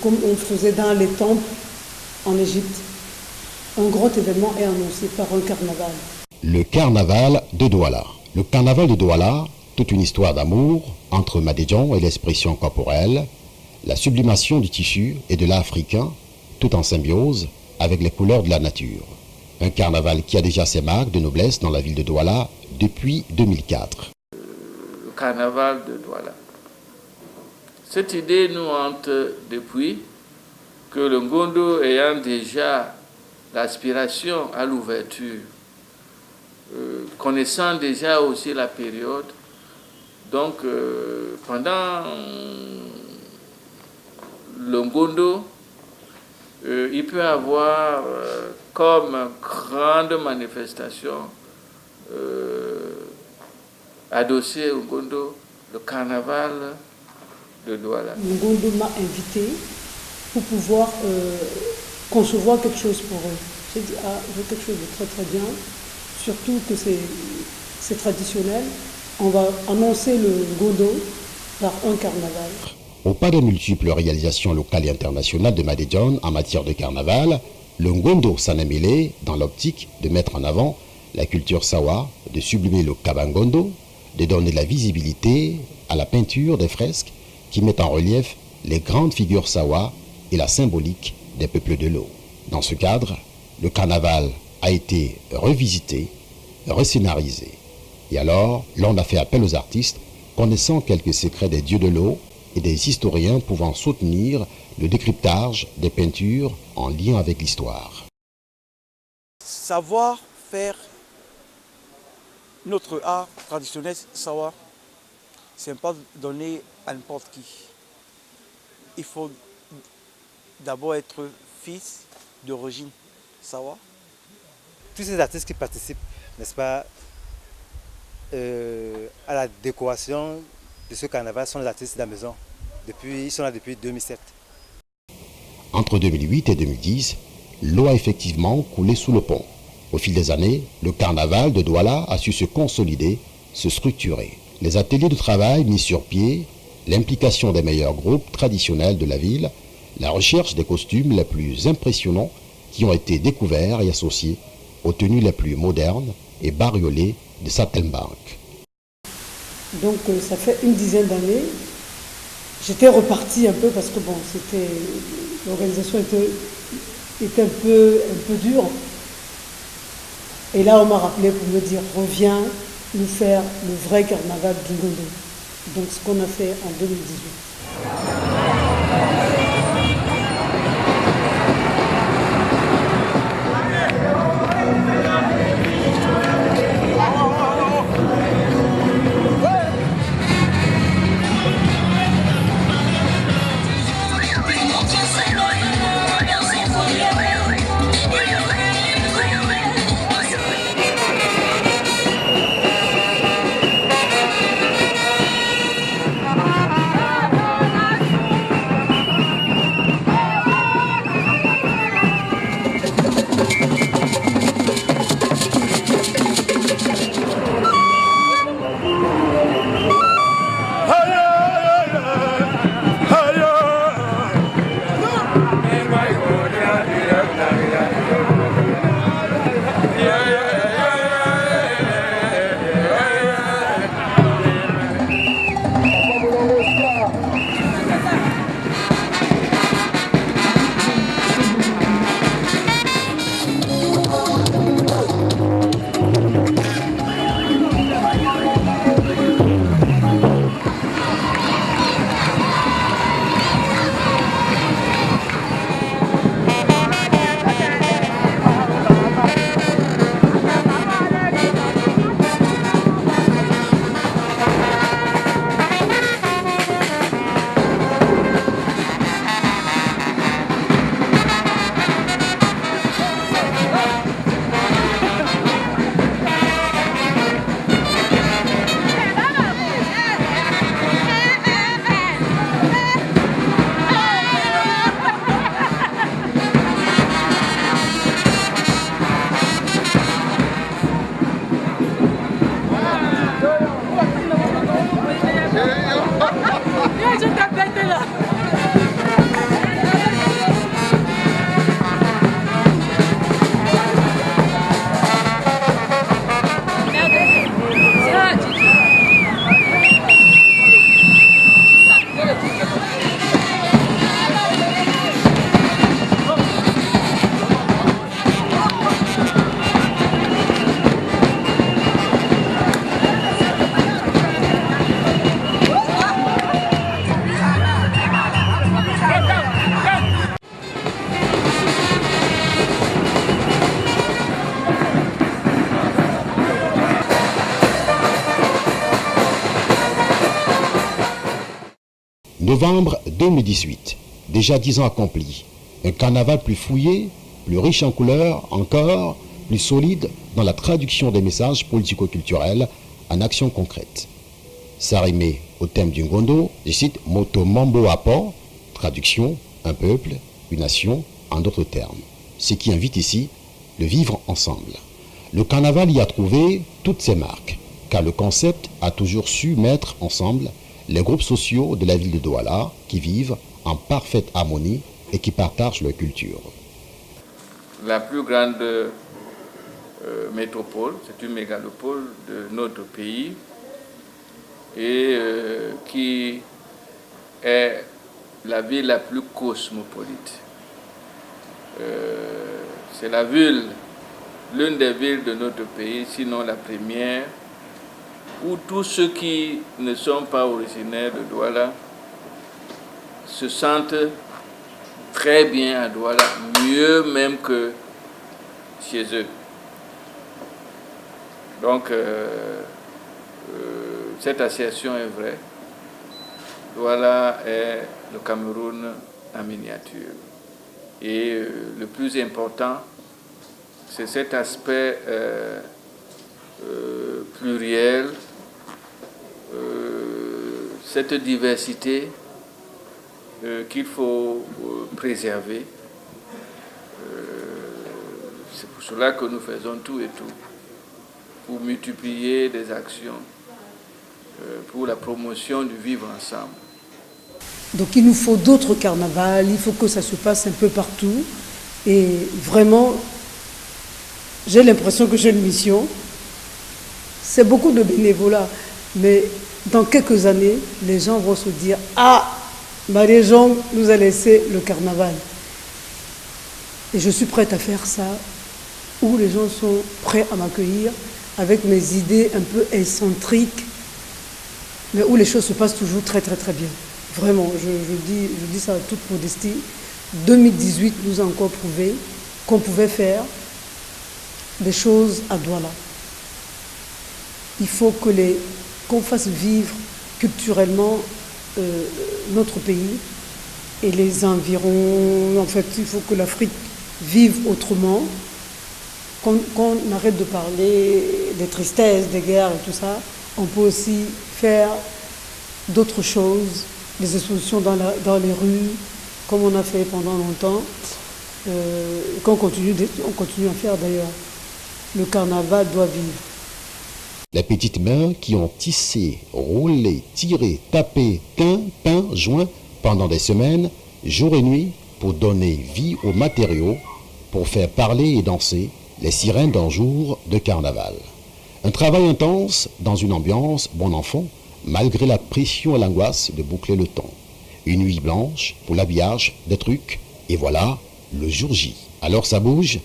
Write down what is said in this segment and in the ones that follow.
comme on faisait dans les temples en Égypte. Un grand événement est annoncé par un carnaval. Le carnaval de Douala. Le carnaval de Douala, toute une histoire d'amour entre Madedjan et l'expression corporelle, la sublimation du tissu et de l'art africain, tout en symbiose avec les couleurs de la nature. Un carnaval qui a déjà ses marques de noblesse dans la ville de Douala depuis 2004. Le carnaval de Douala. Cette idée nous hante depuis que le Ngondo ayant déjà l'aspiration à l'ouverture, connaissant déjà aussi la période, donc pendant le Ngondo, il peut avoir comme grande manifestation adossée au Ngondo le carnaval de Douala. Le Ngondo m'a invité pour pouvoir concevoir quelque chose pour eux. J'ai dit, je veux quelque chose de très très bien, surtout que c'est traditionnel. On va annoncer le Ngondo par un carnaval. Au pas des multiples réalisations locales et internationales de Madedjan en matière de carnaval, le Ngondo s'en est mêlé dans l'optique de mettre en avant la culture sawa, de sublimer le kabangondo, de donner de la visibilité à la peinture des fresques qui mettent en relief les grandes figures sawa et la symbolique des peuples de l'eau. Dans ce cadre, le carnaval a été revisité, rescénarisé. Et alors, l'on a fait appel aux artistes connaissant quelques secrets des dieux de l'eau et des historiens pouvant soutenir le décryptage des peintures en lien avec l'histoire. Savoir faire notre art traditionnel sawa, ce n'est pas donné à n'importe qui. Il faut d'abord être fils d'origine sawa. Tous ces artistes qui participent, n'est-ce pas, à la décoration de ce carnaval sont les artistes de la maison. Ils sont là depuis 2007. Entre 2008 et 2010, l'eau a effectivement coulé sous le pont. Au fil des années, le carnaval de Douala a su se consolider, se structurer. Les ateliers de travail mis sur pied, l'implication des meilleurs groupes traditionnels de la ville, la recherche des costumes les plus impressionnants qui ont été découverts et associés aux tenues les plus modernes et bariolées de Saltimbanque. Donc ça fait une dizaine d'années. J'étais repartie un peu parce que bon, l'organisation était un peu dure. Et là, on m'a rappelé pour me dire, reviens nous faire le vrai carnaval du Ngondo. Donc ce qu'on a fait en 2018. Novembre 2018, déjà 10 ans accomplis. Un carnaval plus fouillé, plus riche en couleurs, encore plus solide dans la traduction des messages politico-culturels en actions concrètes. S'arrimer au thème du Ngondo, je cite Moto Mambo Apo, traduction, un peuple, une nation, en d'autres termes. Ce qui invite ici le vivre ensemble. Le carnaval y a trouvé toutes ses marques, car le concept a toujours su mettre ensemble les groupes sociaux de la ville de Douala qui vivent en parfaite harmonie et qui partagent leur culture. La plus grande métropole, c'est une mégalopole de notre pays et qui est la ville la plus cosmopolite. C'est la ville, l'une des villes de notre pays, sinon la première, où tous ceux qui ne sont pas originaires de Douala se sentent très bien à Douala, mieux même que chez eux. Donc, cette association est vraie. Douala est le Cameroun en miniature. Et le plus important, c'est cet aspect pluriel, cette diversité qu'il faut préserver. C'est pour cela que nous faisons tout et tout, pour multiplier des actions, pour la promotion du vivre ensemble. Donc il nous faut d'autres carnavals, il faut que ça se passe un peu partout. Et vraiment, j'ai l'impression que j'ai une mission. C'est beaucoup de bénévolat, mais dans quelques années, les gens vont se dire « Ah, ma région nous a laissé le carnaval ». Et je suis prête à faire ça, où les gens sont prêts à m'accueillir avec mes idées un peu excentriques, mais où les choses se passent toujours très très très bien. Vraiment, je dis ça à toute modestie. 2018 nous a encore prouvé qu'on pouvait faire des choses à Douala. Il faut qu'on fasse vivre culturellement notre pays et les environs. En fait, il faut que l'Afrique vive autrement, qu'on arrête de parler des tristesses, des guerres et tout ça. On peut aussi faire d'autres choses, des expositions dans les rues, comme on a fait pendant longtemps, qu'on continue à faire d'ailleurs. Le carnaval doit vivre. Les petites mains qui ont tissé, roulé, tiré, tapé, peint, joint pendant des semaines, jour et nuit, pour donner vie aux matériaux, pour faire parler et danser les sirènes d'un jour de carnaval. Un travail intense dans une ambiance bon enfant, malgré la pression et l'angoisse de boucler le temps. Une nuit blanche pour l'habillage des trucs, et voilà le jour J. Alors ça bouge,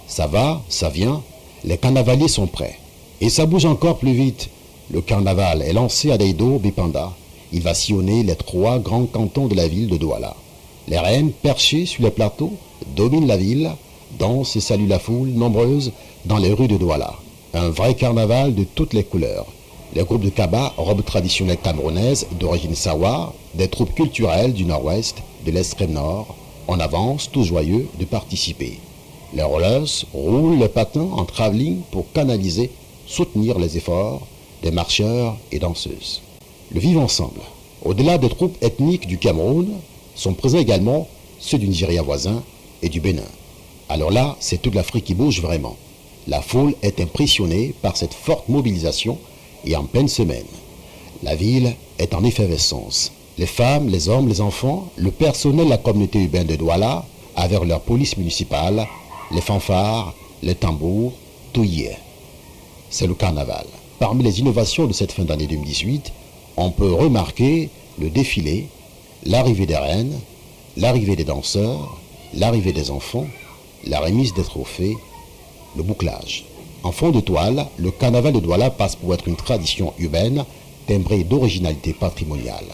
ça va, ça vient, les carnavaliers sont prêts. Et ça bouge encore plus vite. Le carnaval est lancé à Deido, Bipanda. Il va sillonner les 3 grands cantons de la ville de Douala. Les reines perchées sur les plateaux dominent la ville, dansent et saluent la foule nombreuse dans les rues de Douala. Un vrai carnaval de toutes les couleurs. Les groupes de Kaba, robes traditionnelles camerounaises d'origine sawa, des troupes culturelles du nord-ouest, de l'extrême nord, en avance, tout joyeux de participer. Les rollers roulent les patins en travelling pour canaliser, soutenir les efforts des marcheurs et danseuses. Le vivre ensemble. Au-delà des troupes ethniques du Cameroun, sont présents également ceux du Nigeria voisin et du Bénin. Alors là, c'est toute l'Afrique qui bouge vraiment. La foule est impressionnée par cette forte mobilisation et en pleine semaine. La ville est en effervescence. Les femmes, les hommes, les enfants, le personnel de la communauté urbaine de Douala, avec leur police municipale, les fanfares, les tambours, tout y est. C'est le carnaval. Parmi les innovations de cette fin d'année 2018, on peut remarquer le défilé, l'arrivée des reines, l'arrivée des danseurs, l'arrivée des enfants, la remise des trophées, le bouclage. En fond de toile, le carnaval de Douala passe pour être une tradition urbaine timbrée d'originalité patrimoniale.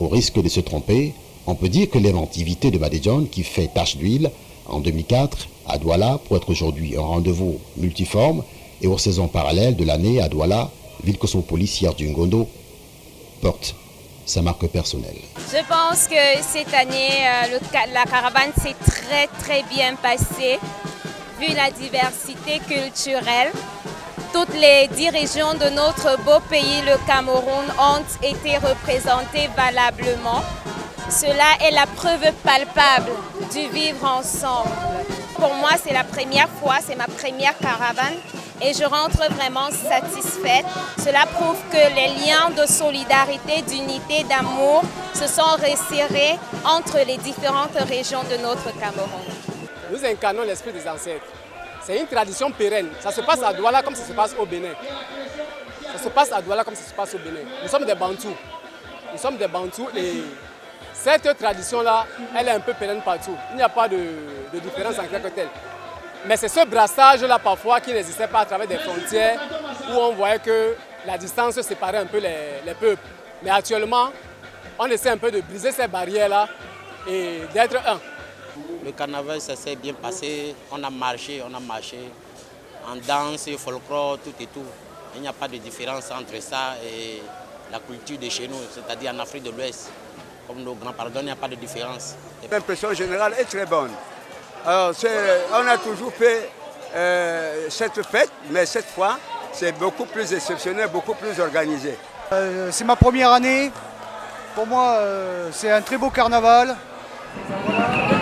Au risque de se tromper, on peut dire que l'inventivité de Madedjon, qui fait tache d'huile en 2004 à Douala pour être aujourd'hui un rendez-vous multiforme, et aux saisons parallèles de l'année à Douala, ville cosmopolite du Ngondo, porte sa marque personnelle. Je pense que cette année, la caravane s'est très bien passée, vu la diversité culturelle. Toutes les 10 régions de notre beau pays, le Cameroun, ont été représentées valablement. Cela est la preuve palpable du vivre ensemble. Pour moi, c'est la première fois, c'est ma première caravane et je rentre vraiment satisfaite. Cela prouve que les liens de solidarité, d'unité, d'amour se sont resserrés entre les différentes régions de notre Cameroun. Nous incarnons l'esprit des ancêtres. C'est une tradition pérenne. Ça se passe à Douala comme ça se passe au Bénin. Ça se passe à Douala comme ça se passe au Bénin. Nous sommes des Bantous. Nous sommes des Bantous et cette tradition-là, elle est un peu pérenne partout. Il n'y a pas de différence en tant que telle. Mais c'est ce brassage-là parfois qui n'existait pas à travers des frontières où on voyait que la distance séparait un peu les peuples. Mais actuellement, on essaie un peu de briser ces barrières-là et d'être un. Le carnaval, ça s'est bien passé. On a marché en danse, folklore, tout et tout. Il n'y a pas de différence entre ça et la culture de chez nous, c'est-à-dire en Afrique de l'Ouest. Comme nos grands-parents, il n'y a pas de différence. L'impression générale est très bonne. Alors, on a toujours fait cette fête, mais cette fois, c'est beaucoup plus exceptionnel, beaucoup plus organisé. C'est ma première année. Pour moi, c'est un très beau carnaval. Voilà.